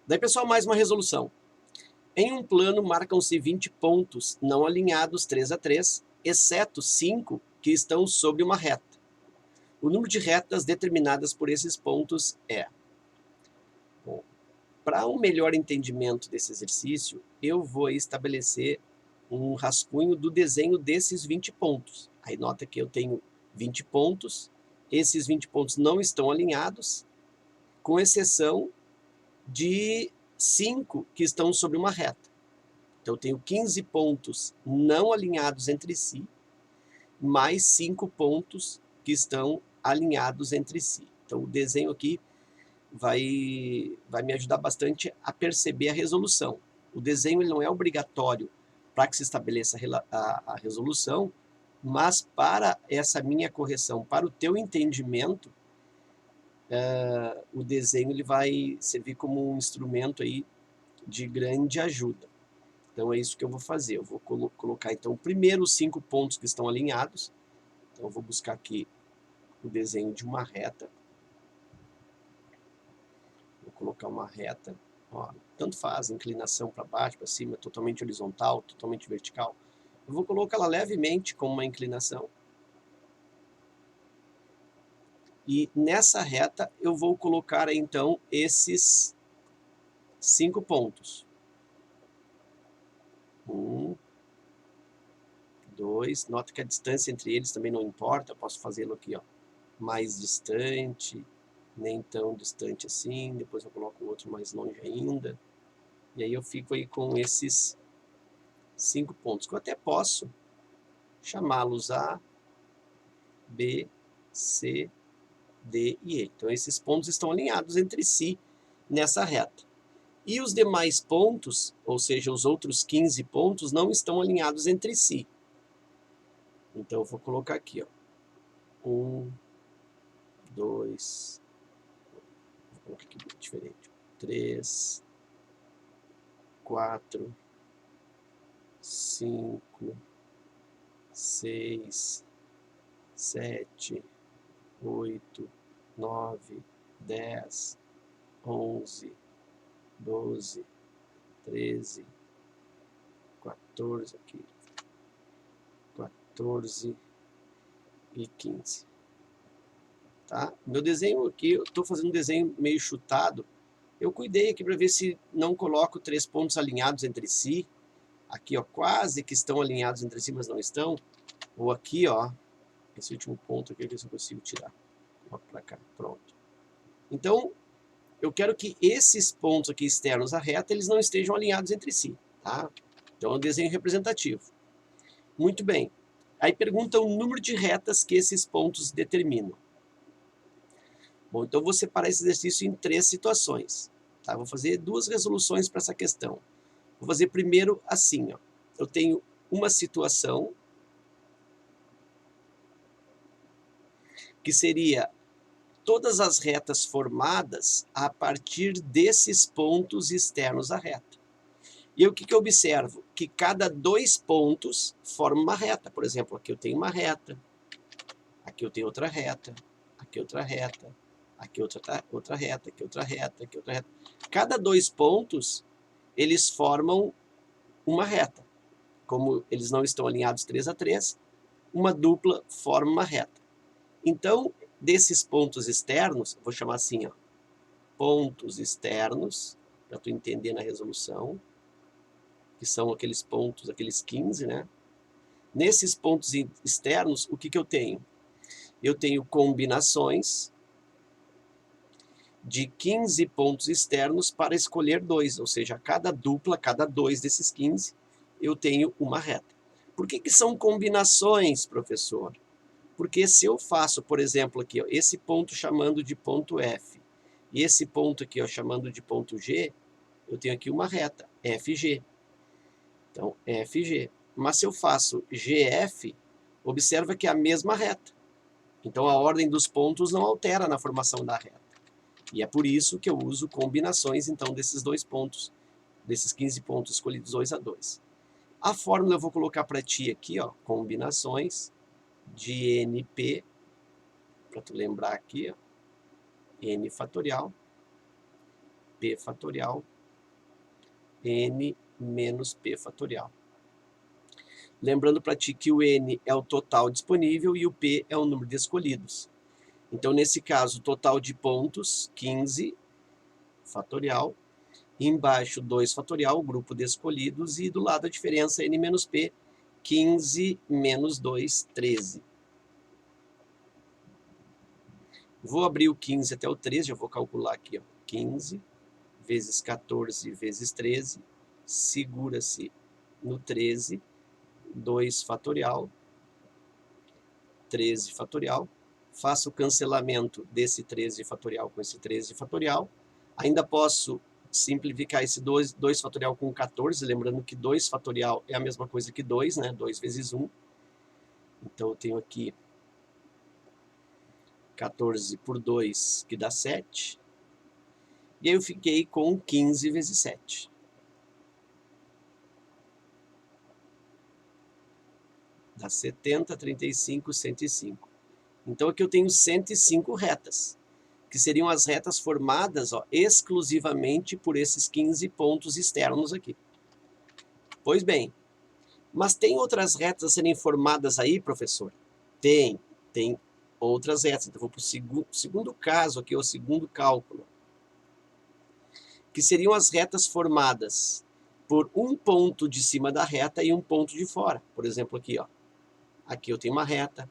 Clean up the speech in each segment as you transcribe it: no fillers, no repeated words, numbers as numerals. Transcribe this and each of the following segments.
Daí, pessoal, mais uma resolução. Em um plano, marcam-se 20 pontos não alinhados 3 a 3, exceto 5 que estão sobre uma reta. O número de retas determinadas por esses pontos é... Bom, para um melhor entendimento desse exercício, eu vou estabelecer um rascunho do desenho desses 20 pontos. Aí nota que eu tenho 20 pontos, esses 20 pontos não estão alinhados, com exceção de 5 que estão sobre uma reta. Então eu tenho 15 pontos não alinhados entre si, mais 5 pontos que estão alinhados entre si. Então o desenho aqui vai me ajudar bastante a perceber a resolução. O desenho ele não é obrigatório para que se estabeleça a resolução, mas para essa minha correção, para o teu entendimento, o desenho ele vai servir como um instrumento aí de grande ajuda. Então é isso que eu vou fazer. Eu vou colocar então primeiro os 5 pontos que estão alinhados. Então eu vou buscar aqui o desenho de uma reta. Vou colocar uma reta. Ó, tanto faz, inclinação para baixo, para cima, totalmente horizontal, totalmente vertical. Eu vou colocar ela levemente com uma inclinação. E nessa reta eu vou colocar então esses 5 pontos. 1, 2, nota que a distância entre eles também não importa, eu posso fazê-lo aqui, ó, mais distante, nem tão distante assim, depois eu coloco o outro mais longe ainda, e aí eu fico aí com esses 5 pontos, que eu até posso chamá-los A, B, C, D e E. Então esses pontos estão alinhados entre si nessa reta. E os demais pontos, ou seja, os outros 15 pontos, não estão alinhados entre si. Então eu vou colocar aqui, ó, 1, 2, vou colocar aqui diferente, 3, 4, 5, 6, 7, 8, 9, 10, 11, 12, 13, 14 aqui, 14 e 15. Tá? Meu desenho aqui, eu estou fazendo um desenho meio chutado. Eu cuidei aqui para ver se não coloco 3 pontos alinhados entre si. Aqui, ó, quase que estão alinhados entre si, mas não estão. Ou aqui, ó, esse último ponto aqui, ver se eu consigo tirar. Ó, para cá, pronto. Então, eu quero que esses pontos aqui externos à reta, eles não estejam alinhados entre si, tá? Então, é um desenho representativo. Muito bem. Aí pergunta o número de retas que esses pontos determinam. Bom, então vou separar esse exercício em 3 situações. Tá? Vou fazer 2 resoluções para essa questão. Vou fazer primeiro assim, ó. Eu tenho uma situação que seria todas as retas formadas a partir desses pontos externos à reta. E o que eu observo? Que cada 2 pontos formam uma reta. Por exemplo, aqui eu tenho uma reta, aqui eu tenho outra reta, aqui outra reta, aqui outra reta, aqui outra reta, aqui outra reta. Cada 2 pontos, eles formam uma reta. Como eles não estão alinhados 3 a 3, uma dupla forma uma reta. Então, desses pontos externos, vou chamar assim, ó, pontos externos, para tu entender na resolução, que são aqueles pontos, aqueles 15, né? Nesses pontos externos, o que eu tenho? Eu tenho combinações de 15 pontos externos para escolher 2, ou seja, cada dupla, cada 2 desses 15, eu tenho uma reta. Por que são combinações, professor? Porque se eu faço, por exemplo, aqui, ó, esse ponto chamando de ponto F, e esse ponto aqui, ó, chamando de ponto G, eu tenho aqui uma reta, FG. Então, FG. Mas se eu faço GF, observa que é a mesma reta. Então, a ordem dos pontos não altera na formação da reta. E é por isso que eu uso combinações, então, desses 2 pontos, desses 15 pontos escolhidos 2 a 2. A fórmula eu vou colocar para ti aqui, ó, combinações de NP, para tu lembrar aqui, ó, N fatorial, P fatorial n menos p fatorial. Lembrando para ti que o n é o total disponível e o p é o número de escolhidos. Então, nesse caso, o total de pontos, 15 fatorial, e embaixo 2 fatorial, o grupo de escolhidos, e do lado a diferença n menos p, 15 menos 2, 13. Vou abrir o 15 até o 13, já vou calcular aqui, ó, 15 vezes 14 vezes 13, segura-se no 13, 2 fatorial, 13 fatorial, faço o cancelamento desse 13 fatorial com esse 13 fatorial, ainda posso simplificar esse 2 fatorial com 14, lembrando que 2 fatorial é a mesma coisa que 2, né? 2 vezes 1. Então eu tenho aqui 14 por 2, que dá 7. E aí eu fiquei com 15 vezes 7. Dá 70, 35, 105. Então aqui eu tenho 105 retas, que seriam as retas formadas, ó, exclusivamente por esses 15 pontos externos aqui. Pois bem, mas tem outras retas a serem formadas aí, professor? Tem outras retas. Então, eu vou para o segundo caso aqui, o segundo cálculo, que seriam as retas formadas por um ponto de cima da reta e um ponto de fora. Por exemplo, aqui, ó. Aqui eu tenho uma reta,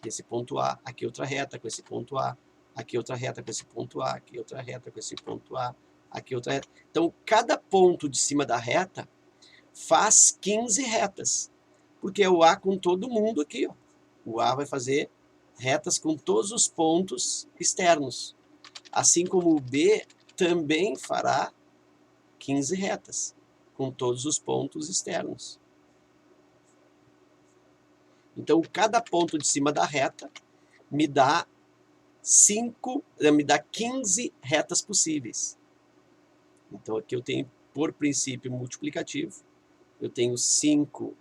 esse ponto A, aqui outra reta com esse ponto A, aqui outra reta com esse ponto A, aqui outra reta com esse ponto A, aqui outra reta. Então, cada ponto de cima da reta faz 15 retas, porque é o A com todo mundo aqui, ó. O A vai fazer retas com todos os pontos externos, assim como o B também fará 15 retas, com todos os pontos externos. Então, cada ponto de cima da reta me dá 15 retas possíveis. Então, aqui eu tenho, por princípio multiplicativo, eu tenho 5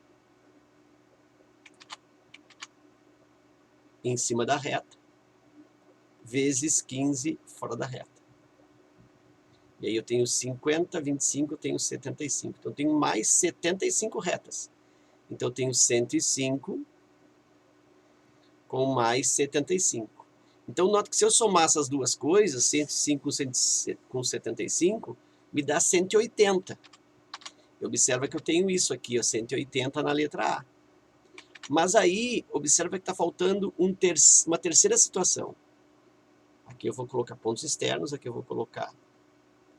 em cima da reta, vezes 15 fora da reta. E aí eu tenho 50, 25, eu tenho 75. Então, eu tenho mais 75 retas. Então, eu tenho 105 com mais 75. Então, nota que se eu somar essas duas coisas, 105 com 75, me dá 180. Observa que eu tenho isso aqui, ó, 180 na letra A. Mas aí, observa que está faltando uma terceira situação. Aqui eu vou colocar pontos externos, aqui eu vou colocar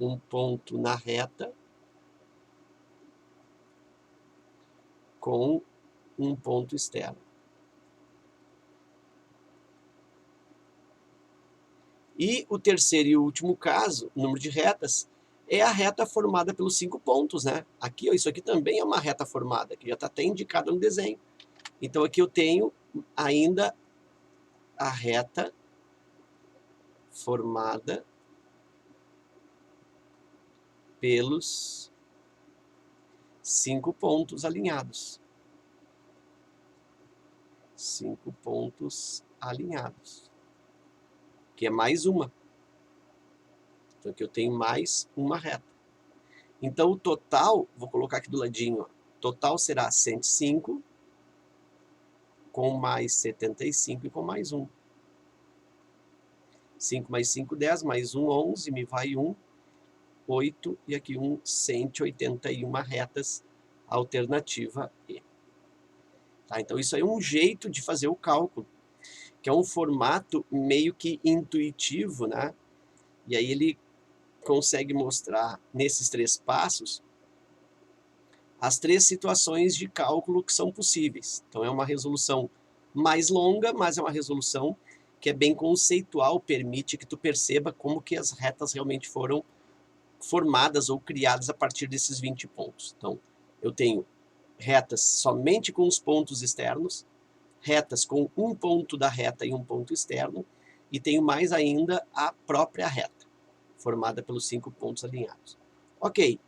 um ponto na reta com um ponto externo. E o terceiro e último caso, número de retas, é a reta formada pelos 5 pontos, né? Aqui, ó, isso aqui também é uma reta formada, que já está até indicado no desenho. Então, aqui eu tenho ainda a reta formada pelos 5 pontos alinhados. 5 pontos alinhados. Que é mais uma. Então, aqui eu tenho mais uma reta. Então, o total, vou colocar aqui do ladinho, ó, total será 105, com mais 75 e com mais 1. 5 mais 5, 10, mais 1, 11, me vai 1, 8, e aqui 181 retas, alternativa E. Tá? Então, isso aí é um jeito de fazer o cálculo, que é um formato meio que intuitivo, né? E aí ele consegue mostrar, nesses 3 passos, as 3 situações de cálculo que são possíveis. Então, é uma resolução mais longa, mas é uma resolução que é bem conceitual, permite que tu perceba como que as retas realmente foram formadas ou criadas a partir desses 20 pontos. Então, eu tenho retas somente com os pontos externos, retas com um ponto da reta e um ponto externo, e tenho mais ainda a própria reta, formada pelos 5 pontos alinhados. Ok.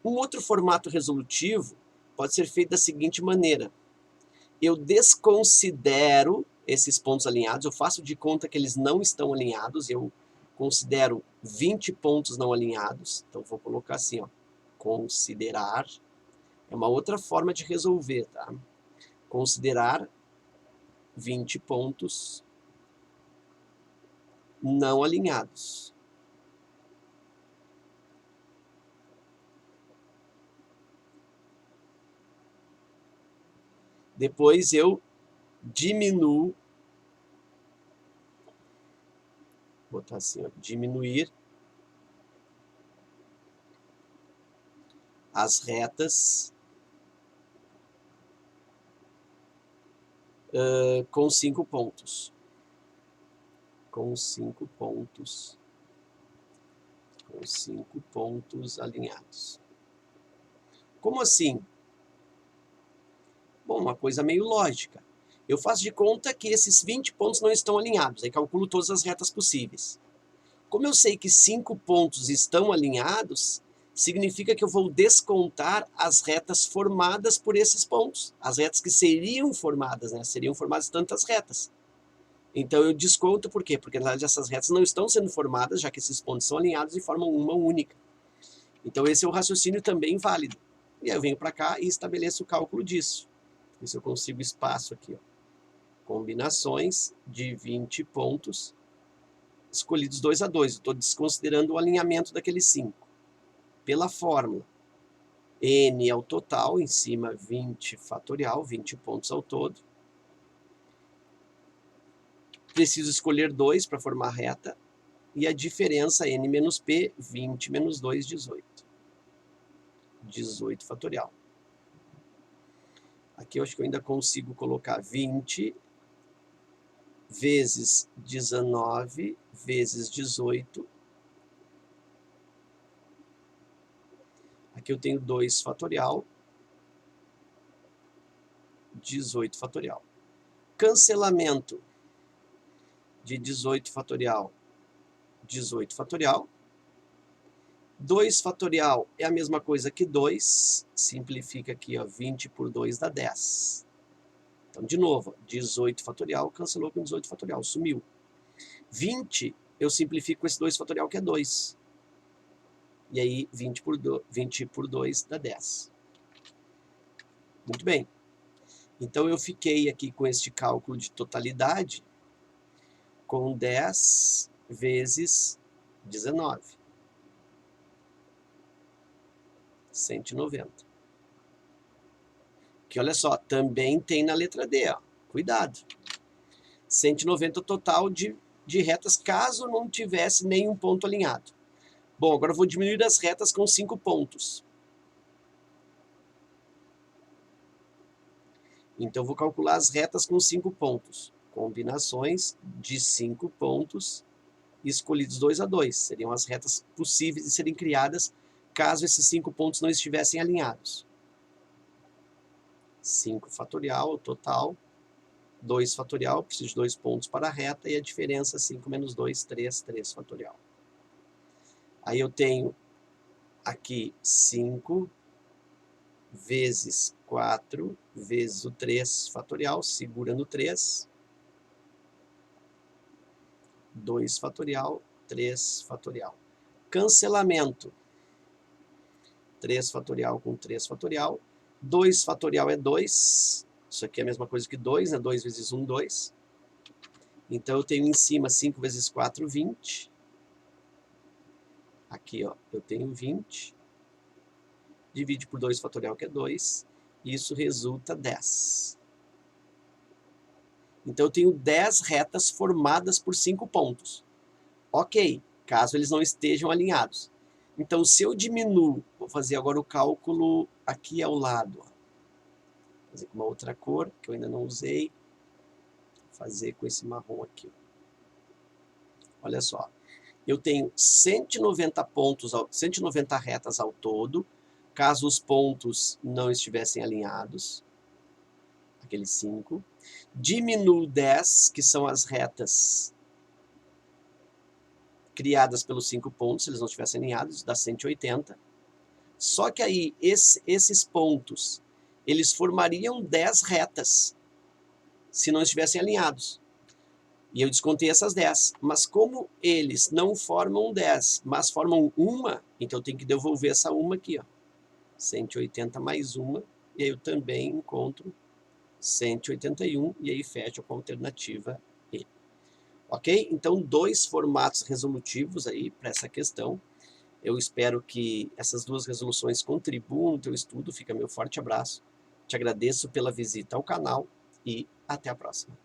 Um outro formato resolutivo pode ser feito da seguinte maneira. Eu desconsidero esses pontos alinhados, eu faço de conta que eles não estão alinhados, eu considero 20 pontos não alinhados. Então, vou colocar assim, ó, considerar. É uma outra forma de resolver, tá? Considerar 20 pontos não alinhados. Depois eu diminuo, vou botar assim, ó, diminuir as retas com 5 pontos. Com 5 pontos. Com 5 pontos alinhados. Como assim? Bom, uma coisa meio lógica. Eu faço de conta que esses 20 pontos não estão alinhados, aí calculo todas as retas possíveis. Como eu sei que 5 pontos estão alinhados, significa que eu vou descontar as retas formadas por esses pontos. As retas que seriam formadas, né? Seriam formadas tantas retas. Então eu desconto por quê? Porque na verdade essas retas não estão sendo formadas, já que esses pontos são alinhados e formam uma única. Então esse é o raciocínio também válido. E aí eu venho para cá e estabeleço o cálculo disso. Isso eu consigo espaço aqui, ó. Combinações de 20 pontos escolhidos 2 a 2. Estou desconsiderando o alinhamento daqueles 5. Pela fórmula, n é o total, em cima 20 fatorial, 20 pontos ao todo. Preciso escolher 2 para formar reta. E a diferença n menos p, 20 menos 2, 18. 18 fatorial. Aqui eu acho que eu ainda consigo colocar 20 vezes 19 vezes 18. Aqui eu tenho 2 fatorial, 18 fatorial. Cancelamento de 18 fatorial, 18 fatorial. 2 fatorial é a mesma coisa que 2, simplifica aqui, ó, 20 por 2 dá 10. Então, de novo, 18 fatorial, cancelou com 18 fatorial, sumiu. 20, eu simplifico com esse 2 fatorial, que é 2. E aí, 20 por 2 dá 10. Muito bem. Então, eu fiquei aqui com este cálculo de totalidade com 10 vezes 19. 190. Que olha só, também tem na letra D, ó. Cuidado. 190 total de retas, caso não tivesse nenhum ponto alinhado. Bom, agora eu vou diminuir as retas com 5 pontos. Então, eu vou calcular as retas com 5 pontos. Combinações de 5 pontos escolhidos 2 a 2. Seriam as retas possíveis de serem criadas caso esses 5 pontos não estivessem alinhados. 5 fatorial, total. 2 fatorial, preciso de 2 pontos para a reta, e a diferença 5 menos 2, 3, 3 fatorial. Aí eu tenho aqui 5 vezes 4 vezes o 3 fatorial, segura no 3. 2 fatorial, 3 fatorial. Cancelamento. 3 fatorial com 3 fatorial. 2 fatorial é 2. Isso aqui é a mesma coisa que 2, né? 2 vezes 1, 2. Então, eu tenho em cima 5 vezes 4, 20. Aqui, ó, eu tenho 20. Divide por 2 fatorial, que é 2. Isso resulta 10. Então, eu tenho 10 retas formadas por 5 pontos. Ok, caso eles não estejam alinhados. Então, se eu diminuo, vou fazer agora o cálculo aqui ao lado. Ó. Vou fazer com uma outra cor, que eu ainda não usei. Vou fazer com esse marrom aqui. Olha só. Eu tenho 190 pontos, 190 retas ao todo, caso os pontos não estivessem alinhados. Aqueles 5. Diminuo 10, que são as retas criadas pelos 5 pontos, se eles não estivessem alinhados, dá 180. Só que aí, esses pontos, eles formariam 10 retas, se não estivessem alinhados. E eu descontei essas 10. Mas como eles não formam 10, mas formam uma, então eu tenho que devolver essa uma aqui, ó. 180 mais uma, e aí eu também encontro 181, e aí fecho com a alternativa E. Ok? Então, 2 formatos resolutivos aí para essa questão. Eu espero que essas 2 resoluções contribuam no teu estudo. Fica meu forte abraço. Te agradeço pela visita ao canal e até a próxima.